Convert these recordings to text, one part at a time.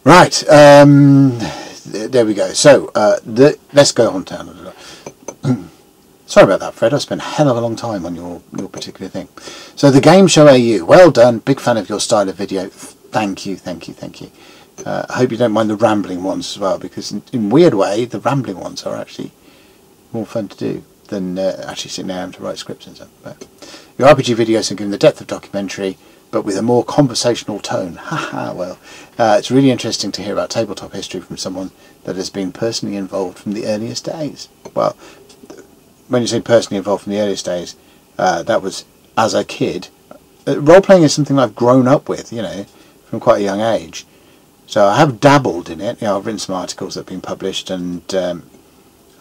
Right, there we go. So, let's go on down. Sorry about that, Fred. I spent a hell of a long time on your particular thing. So, the Game Show AU. Well done. Big fan of your style of video. Thank you. I hope you don't mind the rambling ones as well, because in a weird way, the rambling ones are actually more fun to do than actually sitting there having to write scripts and stuff. But your RPG videos are given the depth of documentary, but with a more conversational tone. Haha, well, it's really interesting to hear about tabletop history from someone that has been personally involved from the earliest days. Well, when you say personally involved from the earliest days, that was as a kid. Role-playing is something I've grown up with, you know, from quite a young age. So I have dabbled in it. You know, I've written some articles that have been published, and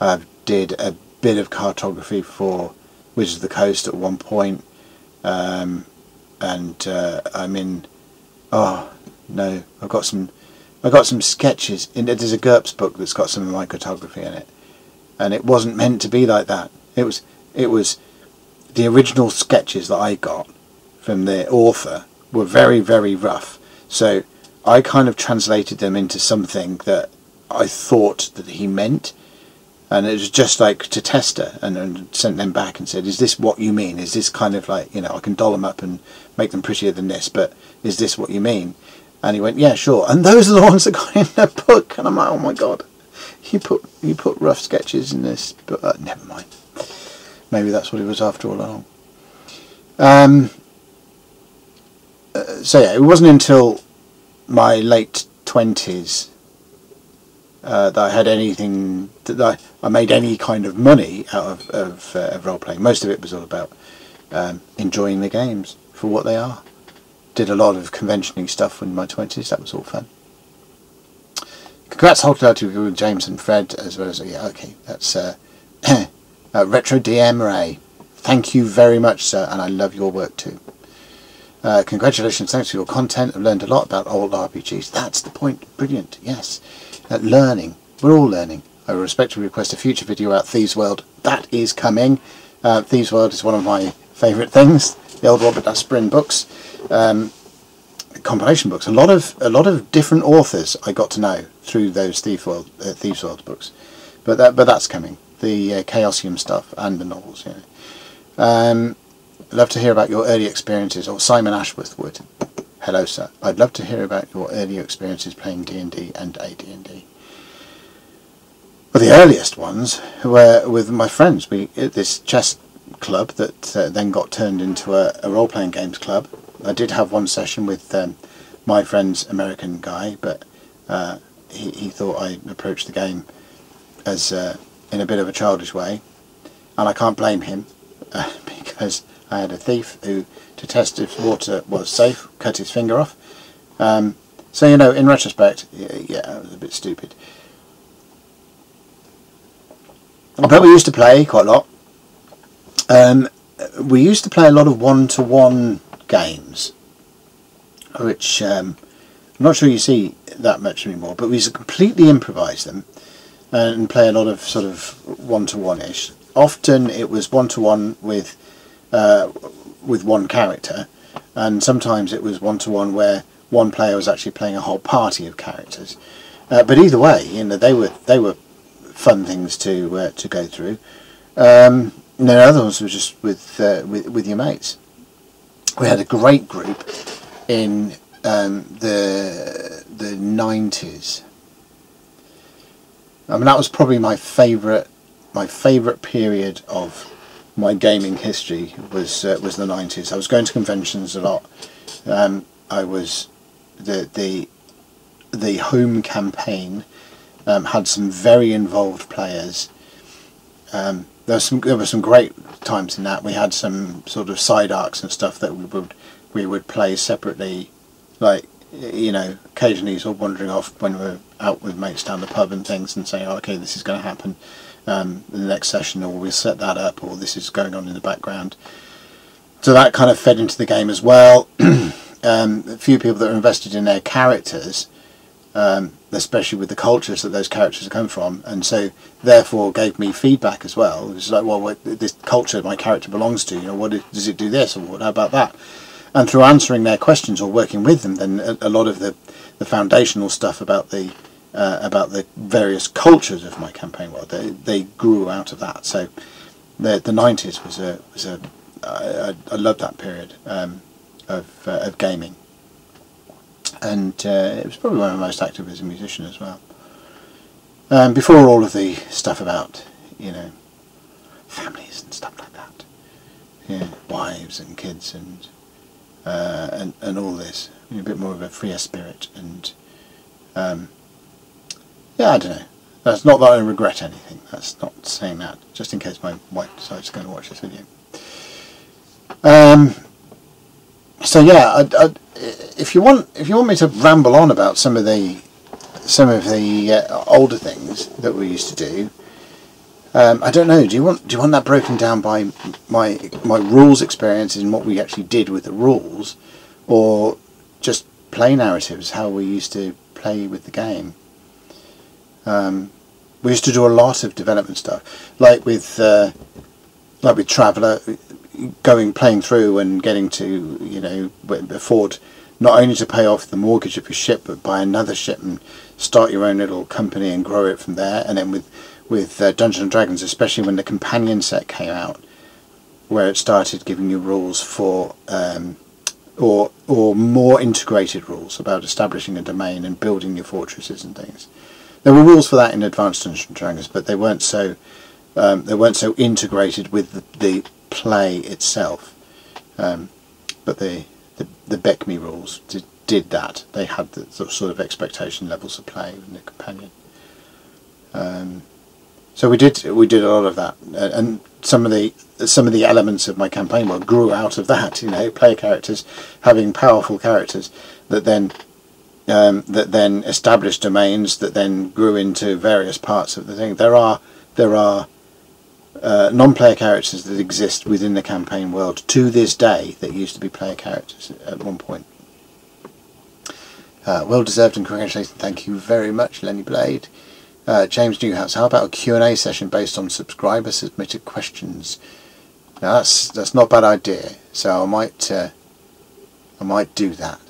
I did a bit of cartography for Wizards of the Coast at one point. And I'm in. Oh no, I've got some sketches. There's a GURPS book that's got some of my cartography in it, and it wasn't meant to be like that. It was the original sketches that I got from the author were very, very rough. So I kind of translated them into something that I thought that he meant. And it was just like to test her, and sent them back and said, is this what you mean? Is this kind of like, you know, I can doll them up and make them prettier than this, but is this what you mean? And he went, yeah, sure. And those are the ones that got in the book. And I'm like, oh my God, you put rough sketches in this, but never mind. Maybe that's what he was after all along. So yeah, it wasn't until my late 20s that I had anything, that I made any kind of money out of role-playing. Most of it was all about enjoying the games for what they are. Did a lot of conventioning stuff in my 20s, that was all fun. Congrats whole to James and Fred, as well as, yeah, okay, that's Retro DM Ray. Thank you very much, sir, and I love your work too. Congratulations, thanks for your content. I've learned a lot about old RPGs. That's the point, brilliant, yes. Learning, we're all learning. I respectfully request a future video about Thieves World. That is coming. Thieves World is one of my favourite things. The old Robert Asprin books, compilation books. A lot of different authors I got to know through those Thieves World books. But that's coming. The Chaosium stuff and the novels. You know. I'd love to hear about your early experiences, or Simon Ashworth would. Hello, sir. I'd love to hear about your early experiences playing D&D and AD&D. Well, the earliest ones were with my friends. This chess club that then got turned into a role-playing games club. I did have one session with my friend's American guy, but he thought I approached the game as in a bit of a childish way, and I can't blame him because I had a thief who, to test if water was safe, cut his finger off. So, you know, in retrospect, yeah, it was a bit stupid. But we used to play quite a lot. We used to play a lot of one-to-one games, which I'm not sure you see that much anymore, but we used to completely improvise them and play a lot of sort of one-to-one-ish. Often it was one-to-one with one character, and sometimes it was one-to-one where one player was actually playing a whole party of characters. But either way, you know, they were fun things to go through. And then other ones were just with your mates. We had a great group in the 90s. I mean, that was probably my favourite period of my gaming history was the 90s. I was going to conventions a lot. I was the home campaign had some very involved players. There were some great times in that. We had some sort of side arcs and stuff that we would play separately, like, you know, occasionally sort of wandering off when we were out with mates down the pub and things, and saying, oh, okay, this is going to happen in the next session, or we'll set that up, or this is going on in the background. So that kind of fed into the game as well. A few people that are invested in their characters, especially with the cultures that those characters come from, and so therefore gave me feedback as well. It was like, well, this culture my character belongs to, you know, does it do this, or what, how about that? and through answering their questions or working with them, then a lot of the foundational stuff about the various cultures of my campaign world, they grew out of that. So the 90s I loved that period of gaming, and it was probably when I was most active as a musician as well. Before all of the stuff about, you know, families and stuff like that, yeah, wives and kids and all this, a bit more of a freer spirit, and yeah, I don't know. That's not that I regret anything. That's not saying that. Just in case my wife decides to go and watch this video. So yeah, if you want me to ramble on about some of the older things that we used to do, I don't know. Do you want that broken down by my rules experiences and what we actually did with the rules, or just play narratives, how we used to play with the game? We used to do a lot of development stuff, like with Traveller, playing through and getting to, you know, afford not only to pay off the mortgage of your ship, but buy another ship and start your own little company and grow it from there. And then with Dungeons and Dragons, especially when the companion set came out, where it started giving you rules for or more integrated rules about establishing a domain and building your fortresses and things. There were rules for that in Advanced Dungeons and Dragons, but they weren't so integrated with the play itself. But the BECMI rules did that. They had the sort of expectation levels of play in the companion. So we did a lot of that, and some of the elements of my campaign world grew out of that. You know, player characters having powerful characters that then established domains that then grew into various parts of the thing. There are non-player characters that exist within the campaign world to this day that used to be player characters at one point. Well deserved, and congratulations. Thank you very much, Lenny Blade. James Newhouse, how about a Q&A session based on subscriber submitted questions? Now that's not a bad idea. So I might do that.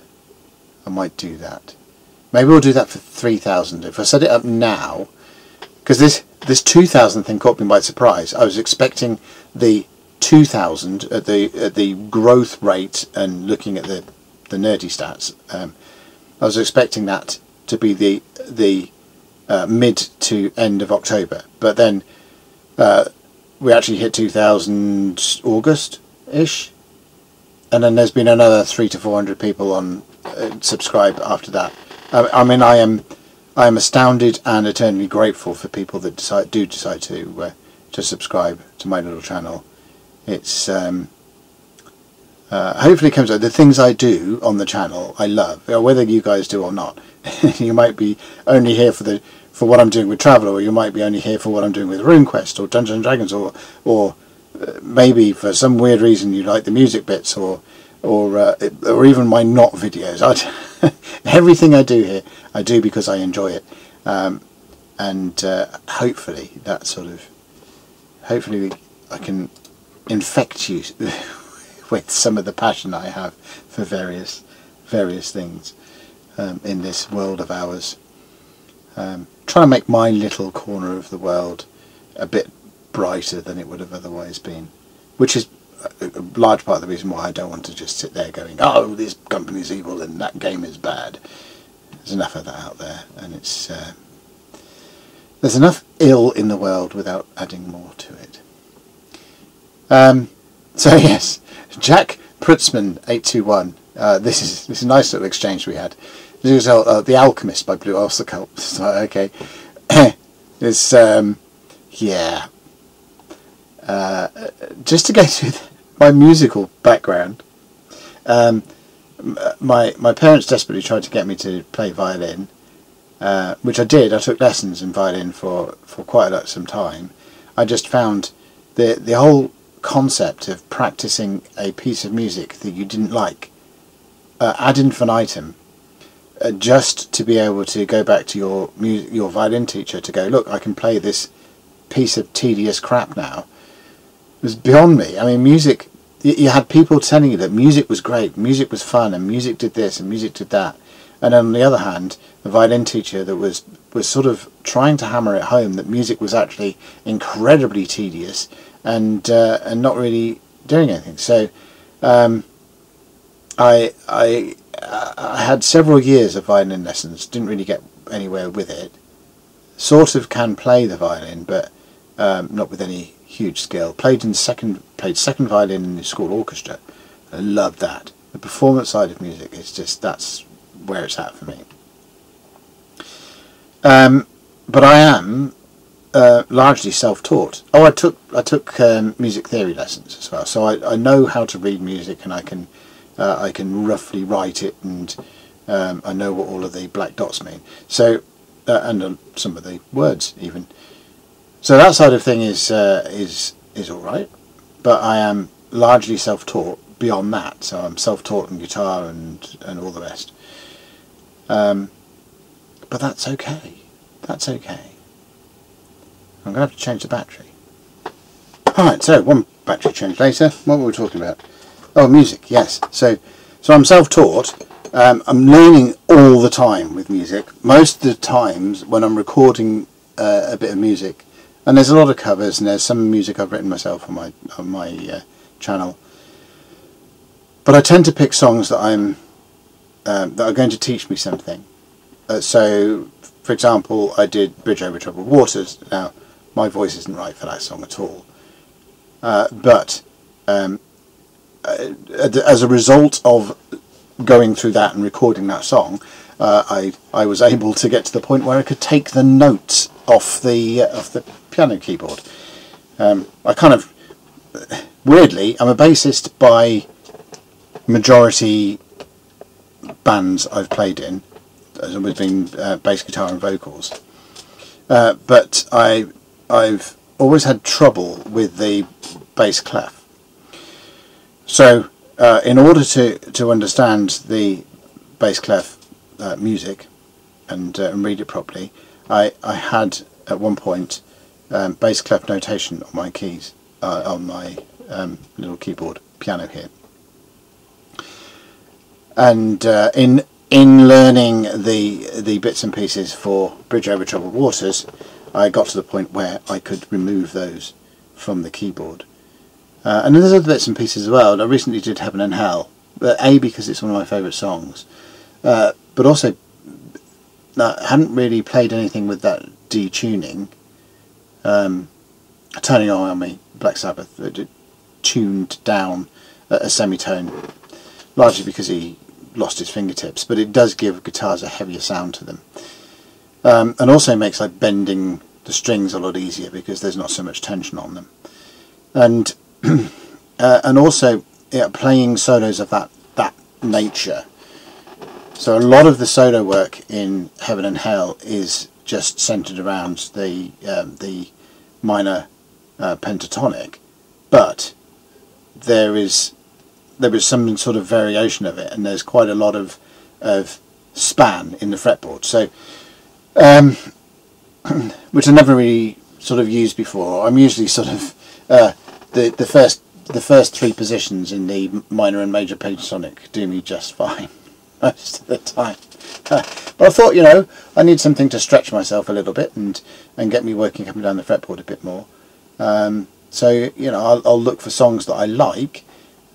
Maybe we'll do that for 3,000. If I set it up now, because this 2,000 thing caught me by surprise. I was expecting the 2,000 at the growth rate, and looking at the nerdy stats, I was expecting that to be the mid to end of October, but then we actually hit 2,000 August-ish, and then there's been another 300 to 400 people on subscribe after that. I mean, I am astounded and eternally grateful for people that decide to subscribe to my little channel. It's hopefully it comes out. The things I do on the channel I love, whether you guys do or not. You might be only here for what I'm doing with Traveller, or you might be only here for what I'm doing with RuneQuest or Dungeons and Dragons, or maybe for some weird reason you like the music bits, or even my not videos. Everything I do here, I do because I enjoy it, and hopefully I can infect you with some of the passion I have for various things in this world of ours. Try and make my little corner of the world a bit brighter than it would have otherwise been, which is a large part of the reason why I don't want to just sit there going, oh, this company's evil and that game is bad. There's enough of that out there, and it's there's enough ill in the world without adding more to it. So yes, Jack Prutzman 821. This is a nice little exchange we had. This is The Alchemist by Blue Ulster Cult. So, okay, it's yeah. Just to go through my musical background, my parents desperately tried to get me to play violin, which I did. I took lessons in violin for quite some time. I just found the whole concept of practicing a piece of music that you didn't like ad infinitum, just to be able to go back to your violin teacher to go, look, I can play this piece of tedious crap now, was beyond me. I mean, music you had people telling you that music was great, music was fun, and music did this and music did that. And on the other hand, a violin teacher that was sort of trying to hammer it home that music was actually incredibly tedious and not really doing anything. So I had several years of violin lessons, didn't really get anywhere with it. Sort of can play the violin, but not with any huge skill. Played second violin in the school orchestra. I loved that. The performance side of music is just, that's where it's at for me. But I am largely self-taught. Oh, I took music theory lessons as well, so I know how to read music, and I can roughly write it, and I know what all of the black dots mean. So and some of the words even. So that side of thing is all right, but I am largely self-taught beyond that. So I'm self-taught in guitar and all the rest. But that's okay. That's okay. I'm going to have to change the battery. Alright, so one battery change later. What were we talking about? Oh, music, yes. So I'm self-taught. I'm learning all the time with music. Most of the times when I'm recording a bit of music, and there's a lot of covers, and there's some music I've written myself on my channel. But I tend to pick songs that that are going to teach me something. So, for example, I did Bridge Over Troubled Waters. Now, my voice isn't right for that song at all. But as a result of going through that and recording that song, I was able to get to the point where I could take the notes off the piano keyboard. I kind of, weirdly, I'm a bassist by majority bands I've played in, as I've been bass guitar and vocals, but I've always had trouble with the bass clef. So in order to understand the bass clef music and read it properly, I had at one point bass clef notation on my keys, on my little keyboard piano here. And in learning the bits and pieces for Bridge Over Troubled Waters, I got to the point where I could remove those from the keyboard. And there's other bits and pieces as well. I recently did Heaven and Hell, because it's one of my favourite songs, but also I hadn't really played anything with that detuning. Turning On Me, Black Sabbath, tuned down a semitone, largely because he lost his fingertips, but it does give guitars a heavier sound to them, and also makes like bending the strings a lot easier because there's not so much tension on them, and and also playing solos of that nature. So a lot of the solo work in Heaven and Hell is just centered around the minor pentatonic, but there is some sort of variation of it, and there's quite a lot of span in the fretboard. So, which I never really sort of used before. I'm usually sort of the first three positions in the minor and major pentatonic do me just fine most of the time. But I thought, I need something to stretch myself a little bit and get me working up and down the fretboard a bit more. So I'll look for songs that I like,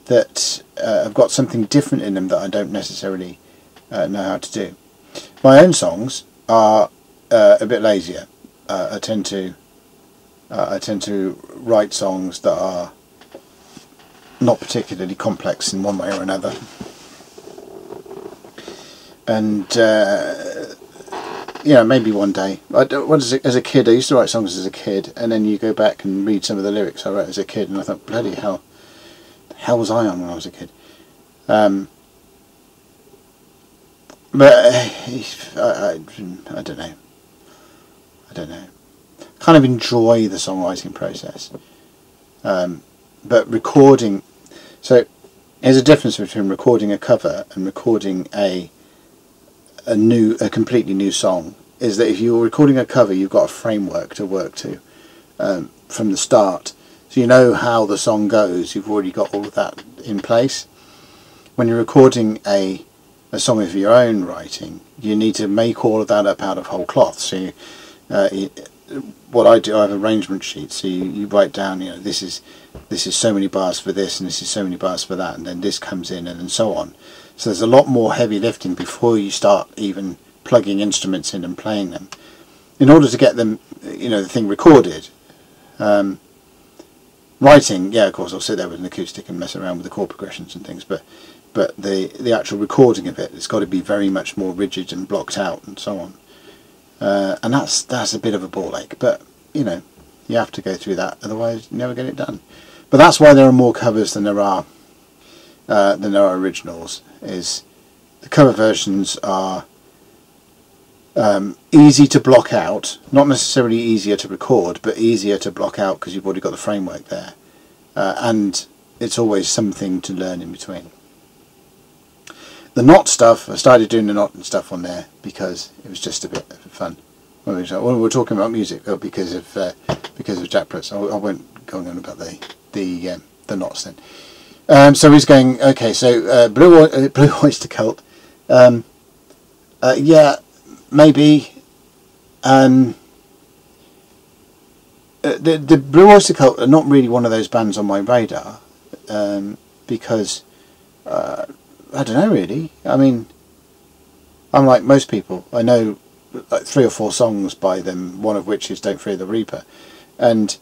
that have got something different in them that I don't necessarily know how to do. My own songs are a bit lazier. I tend to write songs that are not particularly complex in one way or another, and maybe one day. As a kid, I used to write songs as a kid, and then you go back and read some of the lyrics I wrote as a kid, and I thought, bloody hell. Hell was I on when I was a kid? But I don't know. Kind of enjoy the songwriting process, but recording. So there's a difference between recording a cover and recording a completely new song. Is that if you're recording a cover, you've got a framework to work to from the start. so you know how the song goes. You've already got all of that in place. When you're recording a song of your own writing, you need to make all of that up out of whole cloth. So what I do, I have arrangement sheets. So you write down, this is so many bars for this, and this is so many bars for that, and then this comes in, and so on. So there's a lot more heavy lifting before you start even plugging instruments in and playing them, in order to get them, the thing recorded. Writing, yeah, of course, I'll sit there with an acoustic and mess around with the chord progressions and things, but the actual recording of it, it's got to be very much more rigid and blocked out and so on. And that's a bit of a ball ache, but you have to go through that, otherwise you never get it done. But that's why there are more covers than there are originals. Is the cover versions are easy to block out, not necessarily easier to record, but easier to block out because you've already got the framework there, and it's always something to learn in between. The knot stuff, I started doing the knot and stuff on there because it was just a bit of fun. When we were talking about music, because of Jack Pruitt, I won't go on about the knots then. So he's going, okay, so Blue Oyster Cult, yeah, maybe. The Blue Oyster Cult are not really one of those bands on my radar, because I don't know really. I mean, I'm like most people. I know like 3 or 4 songs by them, one of which is Don't Fear the Reaper, and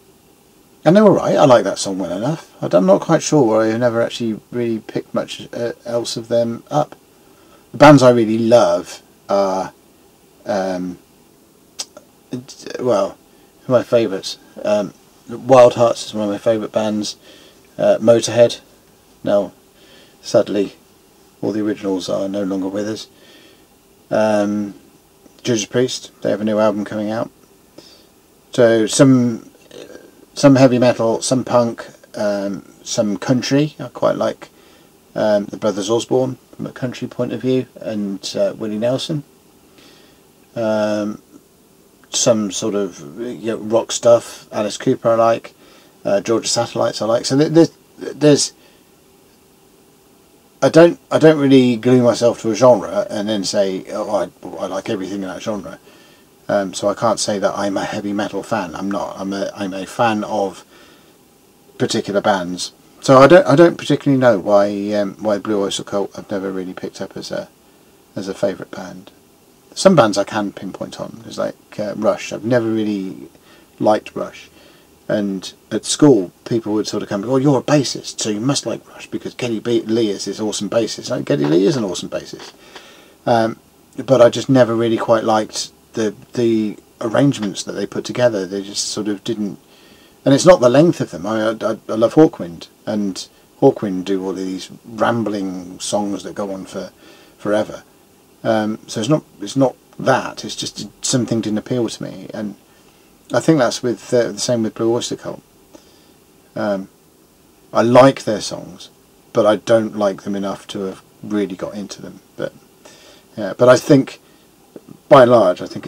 they're alright. I like that song well enough. I'm not quite sure why I've never actually really picked much else of them up. The bands I really love are, well, my favourites. Wild Hearts is one of my favourite bands. Motorhead. Now, sadly, all the originals are no longer with us. Judas Priest, they have a new album coming out. So some heavy metal, some punk, some country. I quite like the Brothers Osborne from a country point of view, and Willie Nelson. Some sort of rock stuff. Alice Cooper I like. Georgia Satellites I like. So there's I don't really glue myself to a genre and then say, oh, I like everything in that genre. So I can't say that I'm a heavy metal fan. I'm not. I'm a fan of particular bands. So I don't particularly know why Blue Oyster Cult I've never really picked up as a favourite band. Some bands I can pinpoint on. There's like Rush. I've never really liked Rush. And at school, people would sort of come, oh, you're a bassist, so you must like Rush, because Geddy Lee is this awesome bassist. Like, Geddy Lee is an awesome bassist. But I just never really quite liked the arrangements that they put together. They just sort of didn't... And it's not the length of them. I love Hawkwind, and Hawkwind do all of these rambling songs that go on for forever. So it's not that, it's just something didn't appeal to me, and I think that's with the same with Blue Oyster Cult. I like their songs, but I don't like them enough to have really got into them. But yeah, but I think by and large, I think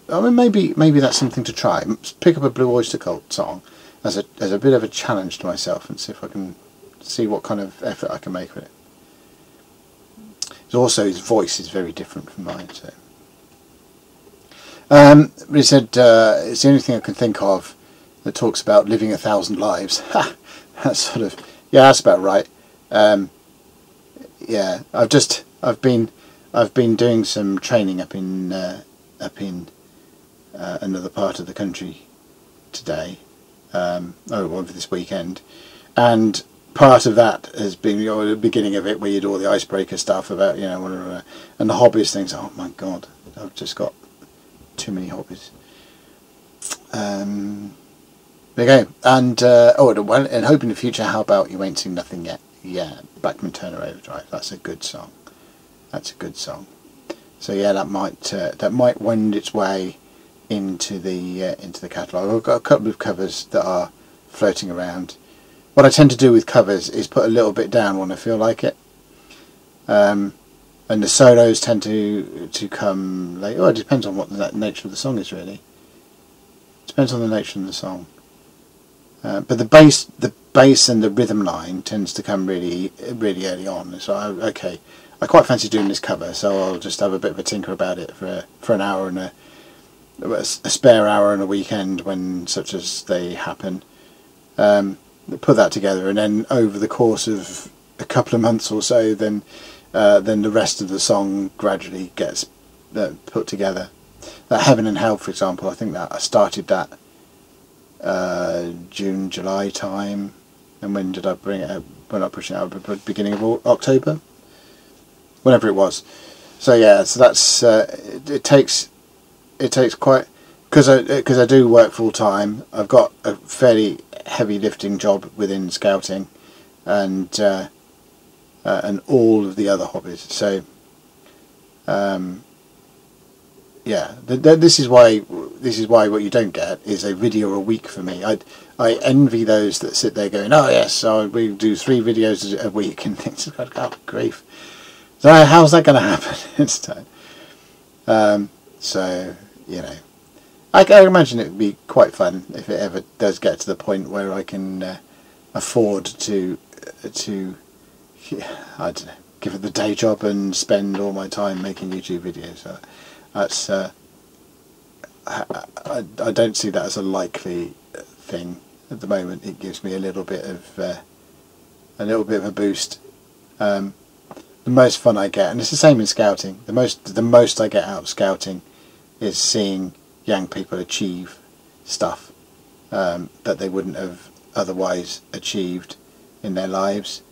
I mean, maybe that's something to try. Pick up a Blue Oyster Cult song as a bit of a challenge to myself, and see if I can see what kind of effort I can make with it. Also, his voice is very different from mine. So. But he said it's the only thing I can think of that talks about living 1,000 lives. Ha! That's sort of, yeah, that's about right. Yeah, I've been doing some training up in another part of the country today, over this weekend, and part of that has been the beginning of it, where you do all the icebreaker stuff about and the hobbies things. Oh my God, I've just got too many hobbies. There you go. And and Hope in the Future. How about You Ain't Seen Nothing Yet? Yeah, Blackman Turner Overdrive. That's a good song. That's a good song. So yeah, that might wend its way into the catalogue. I've got a couple of covers that are floating around. What I tend to do with covers is put a little bit down when I feel like it. And the solos tend to come late. Oh, it depends on what the nature of the song is, really. It depends on the nature of the song. But the bass and the rhythm line tends to come really early on. So I quite fancy doing this cover, so I'll just have a bit of a tinker about it for an hour and a spare hour on a weekend when such as they happen. Put that together, and then over the course of a couple of months or so, then the rest of the song gradually gets put together. That Heaven and Hell, for example, I think that I started that June, July time, and when did I bring it out? When I pushed it out, beginning of October, whenever it was. So yeah, so that's it takes quite, because I do work full time. I've got a fairly heavy lifting job within scouting, and all of the other hobbies. So yeah, this is why what you don't get is a video a week for me. I envy those that sit there going, oh yes, we do 3 videos a week, and things like, oh grief. So how's that going to happen instead? So you know, I imagine it would be quite fun if it ever does get to the point where I can afford to I don't know, give it the day job and spend all my time making YouTube videos. So that's I don't see that as a likely thing at the moment. It gives me a little bit of a boost. The most fun I get, and it's the same in scouting, the most I get out of scouting is seeing young people achieve stuff that they wouldn't have otherwise achieved in their lives,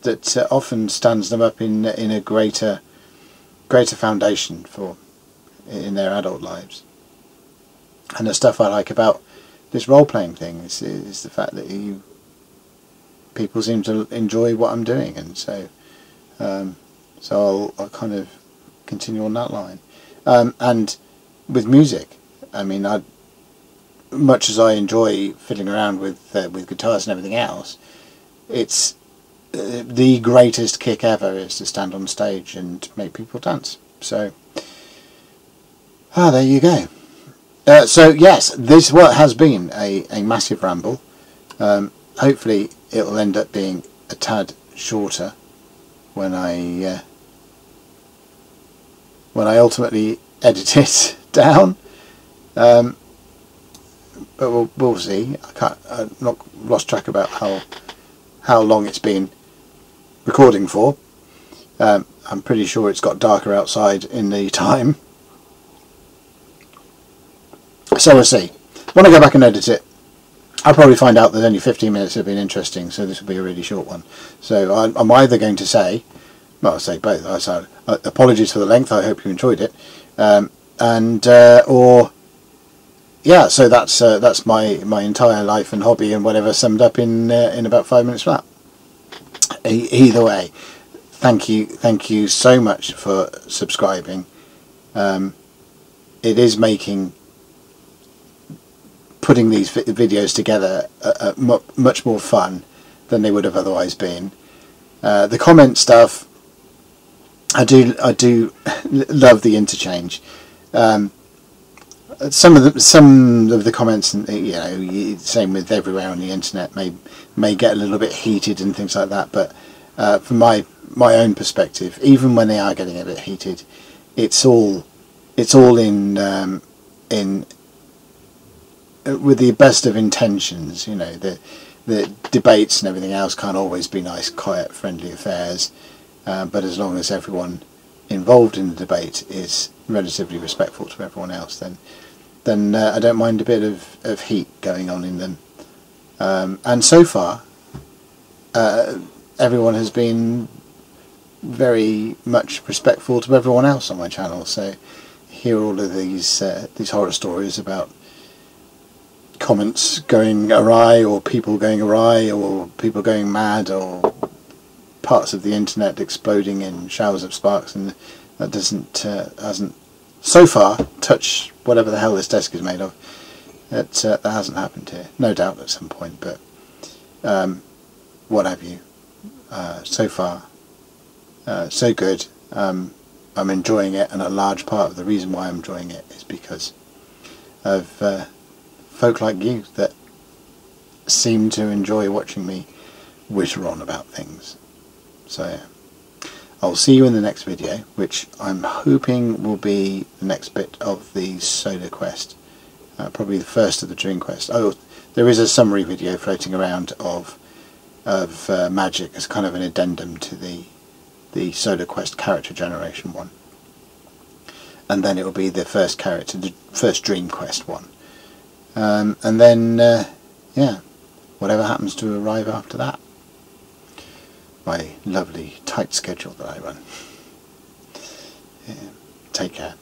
that often stands them up in a greater foundation in their adult lives. And the stuff I like about this role-playing thing is the fact that people seem to enjoy what I'm doing, and so I'll kind of continue on that line. And with music, I mean, much as I enjoy fiddling around with guitars and everything else, it's the greatest kick ever is to stand on stage and make people dance. So there you go. So yes, this has been a massive ramble. Hopefully it'll end up being a tad shorter when I ultimately edit it down. But we'll see. I've not lost track about how long it's been recording for. I'm pretty sure it's got darker outside in the time. So we'll see. When I go back and edit it, I'll probably find out that only 15 minutes have been interesting, so this will be a really short one. So I'm either going to say, well, I'll say both. I say apologies for the length. I hope you enjoyed it, or yeah. So that's my entire life and hobby and whatever summed up in about 5 minutes flat. Either way, thank you so much for subscribing. It is making putting these videos together much more fun than they would have otherwise been. The comment stuff, I do love the interchange. Some of the comments, you know, same with everywhere on the internet, may get a little bit heated and things like that. But from my own perspective, even when they are getting a bit heated, it's all in with the best of intentions. You know, the debates and everything else can't always be nice, quiet, friendly affairs. But as long as everyone involved in the debate is relatively respectful to everyone else, then I don't mind a bit of heat going on in them. And so far, everyone has been very much respectful to everyone else on my channel. So hear all of these horror stories about comments going awry, or people going awry, or people going mad, or parts of the internet exploding in showers of sparks, and that hasn't so far touched whatever the hell this desk is made of. That hasn't happened here. No doubt at some point, but what have you. So far, so good. I'm enjoying it, and a large part of the reason why I'm enjoying it is because of folk like you that seem to enjoy watching me witter on about things. So yeah. I'll see you in the next video, which I'm hoping will be the next bit of the Solar Quest. Probably the first of the Dream Quest. Oh, there is a summary video floating around of Magic as kind of an addendum to the Solar Quest character generation one. And then it will be the first the first Dream Quest one. And then, yeah, whatever happens to arrive after that. My lovely tight schedule that I run. Yeah, take care.